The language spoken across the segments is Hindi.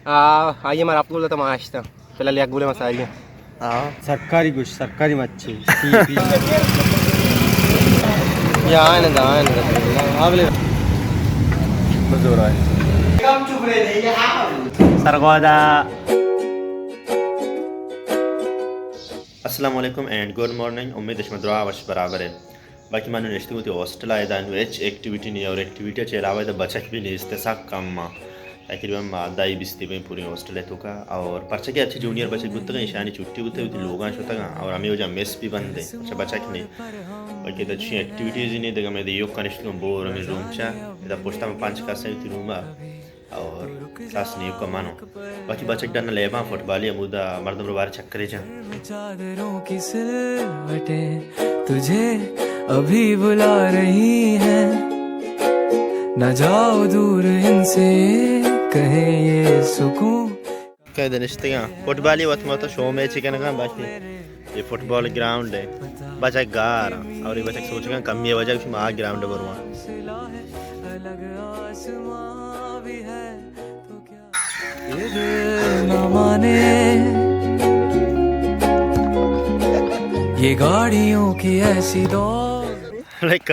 Ayo mar आपको बोला था माश था पहले लिया बोले मसाले सरकारी कुछ सरकारी मच्छी यार ना आप ले मजदूर है कम चुप रहे सरगोदा अस्सलाम वालेकुम एंड गुड मॉर्निंग उम्मीद है दुआ वश बराबर है बाकी मैंने नेक्स्ट होती हॉस्टल आए दान वेच एक्टिविटी नहीं और एक्टिविटी के अलावा तो बचक भी नहीं इससे सब कम तकरीबन दाई बिस्ती में पूरी हॉस्टल है तो का और पर्चा के अच्छे जूनियर बच्चे गुत्त गए शानी छुट्टी गुत्ते हुई लोग होता और हमें वजह मेस भी बंद है अच्छा बच्चा की नहीं बाकी तो अच्छी एक्टिविटीज़ ही नहीं देगा मैं योग कनिष्ठ बोर में रूम चा इधर पोस्टा में 5 का सही रूम और सास नहीं का मानो बाकी बच्चे डरना लेबा फुटबॉल या मुद्दा मर्दम रो बार चक्करे जा चादरों की सिलवटें तुझे अभी बुला रही हैं न जाओ दूर इनसे कहे ये सुकून कह दे रिश्ते का फुटबॉल ही वक्त में तो शो मैच ही करना बाकी ये फुटबॉल ग्राउंड है बच्चा गार और ये बच्चा सोच रहे कम ये वजह उसमें आ ग्राउंड है बरुआ अलग आसमां भी है तो क्या ये दिल न माने ये गाड़ियों की ऐसी दौड़ लाइक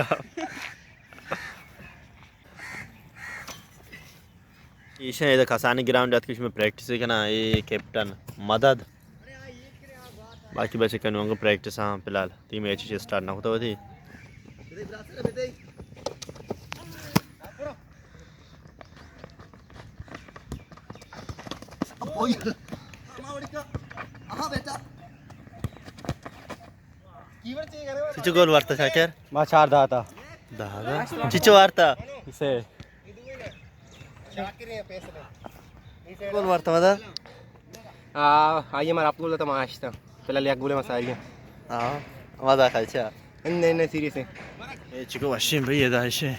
ईशा इधर खसानी ग्राउंड है उसमें प्रैक्टिस है ना ये कैप्टन मदद बाकी बच्चे करने होंगे प्रैक्टिस हाँ फिलहाल टीम अच्छी से स्टार्ट ना होता थी चिचू गोल वार्ता शाकर माछार दाता दादा चिचू वार्ता इसे गोल वार्ता मदा आयो mar आपको बोला था माश था पहले लिया बोले मसाले हाँ मजा खाचा नहीं सीरियस है ये चिको वशिम भाई ये दाशे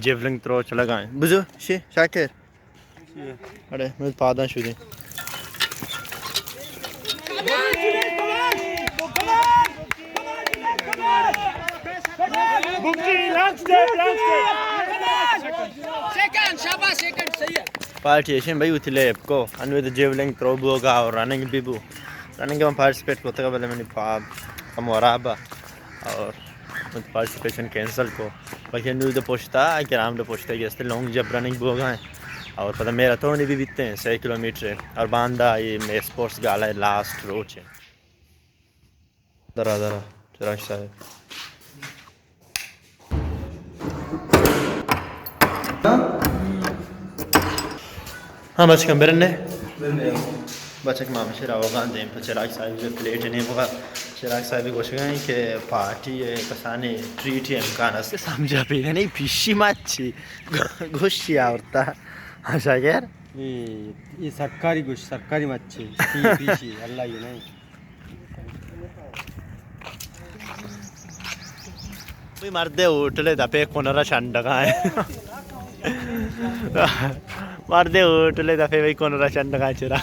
जेवलिंग थ्रो चला गए बुझो शे शाकर अरे मैं पादा शुरू पार्टी है भाई उतले आपको अनविद जेवलिंग थ्रो होगा और रनिंग भी बू रनिंग में पार्टिसिपेट होता है पहले मैंने कम वराबा और पार्टिसिपेशन कैंसिल को बाकी अन्यू तो पूछता ग्राम तो पूछता है कि लॉन्ग जब रनिंग भी होगा और पता मेरा तो नहीं भी बीतते हैं 6 किलोमीटर और बांधा ये मैं स्पोर्ट्स गाला है लास्ट रोच है दरा दरा चिराग साहब हाँ बच कम बेरने बचक मामा शेरा होगा दें पर चिराग साहब जो प्लेट नहीं होगा चिराग साहब भी कुछ गए कि पार्टी है कसाने ट्रीट है इम्कान से समझा पे नहीं फिशी मच्छी घुशी आवरता हाँ शायर ये सरकारी कुछ सरकारी मच्छी पीसी अल्लाह ये नहीं भी मर्दे उठले दपे कोनरा चंडा का है मर्दे उठले दफे भाई कोनरा चंडा का चिरा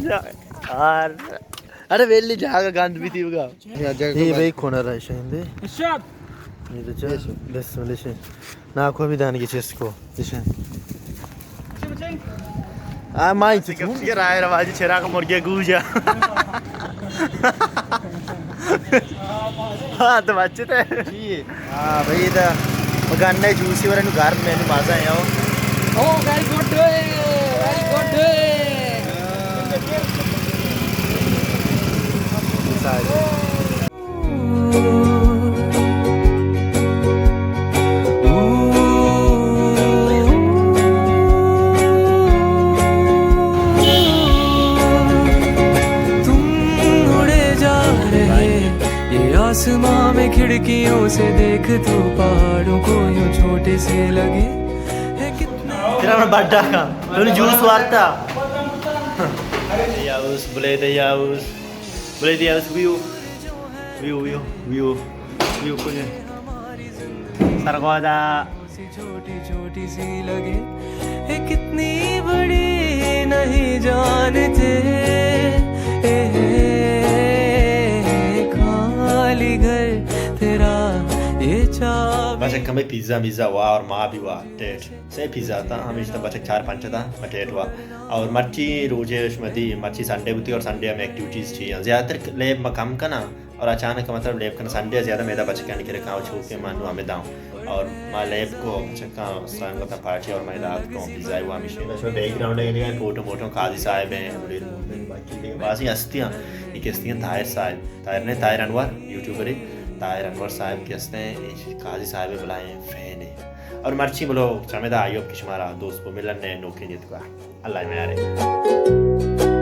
यार अरे वेली जागा गंद भी थी होगा ये भाई कोनरा शेंदे ये तो चल बस वाले ना को भी दान की चीज को दिशा आ माई चिकन के राय रवाजी चिरा का मुर्गे गूजा हाँ तो बच्चे थे हाँ भाई इधर गन्ना जूसी वाला घर में मजा है ओ वेरी गुड आसमां में खिड़कियों से देख तू पहाड़ों को यूं छोटे से लगे है कितना तेरा मैं बड्डा का तूने जूस वारता याउस बुले दे याउस व्यू व्यू व्यू व्यू व्यू को सरगोदा छोटी छोटी सी लगे है कितनी बड़ी नहीं जानते खाली घर तेरा ये चाबी बचक कमी पिज़्ज़ा मिज़्ज़ा हुआ और माँ भी हुआ टेट से पिज़्ज़ा था हमेशा बचक 4-5 था टेट हुआ और मर्ची रोजे उसमें मर्ची संडे बुती और संडे में एक्टिविटीज़ थी ज़्यादातर लेब में कम का ना और अचानक मतलब लेब का संडे ज़्यादा मेरा बचक का निकले कहाँ छू के मानू हमें दाऊँ और माँ लेब को बचक का स्ट्रांग करता पार्टी और मैं रात को पिज़्ज़ा हुआ मिशन उसमें बैकग्राउंड है फोटो मोटो काजी साहब हैं बाकी बासी हस्तियाँ ये हस्तियाँ ताहिर ने ताहिर अनवर यूट्यूबर है ताहिर अनवर साहब के हंसते हैं काजी साहब बुलाए फैन है और मर्ची बोलो चमेदा आयोब की शुमारा दोस्त को मिलन ने नौकरी जीत का अल्लाह में यारे